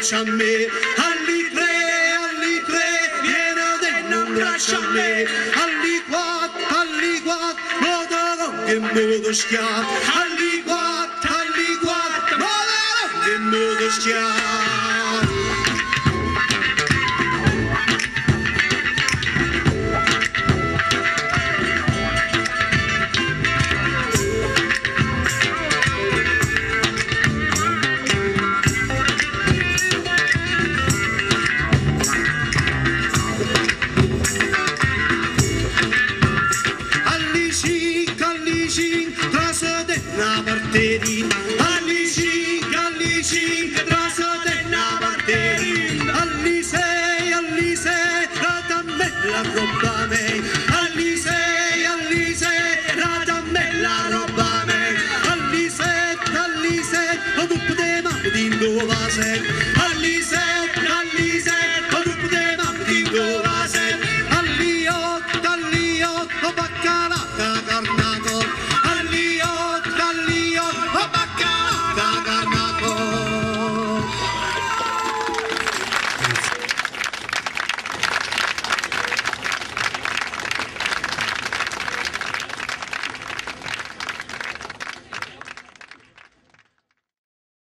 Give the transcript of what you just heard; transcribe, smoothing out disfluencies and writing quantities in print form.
A me, alli tre, viene dentro un braccio a me, alli quattro, modo che modo schiaffo, alli quattro, modo che modo schiaffo. Parterina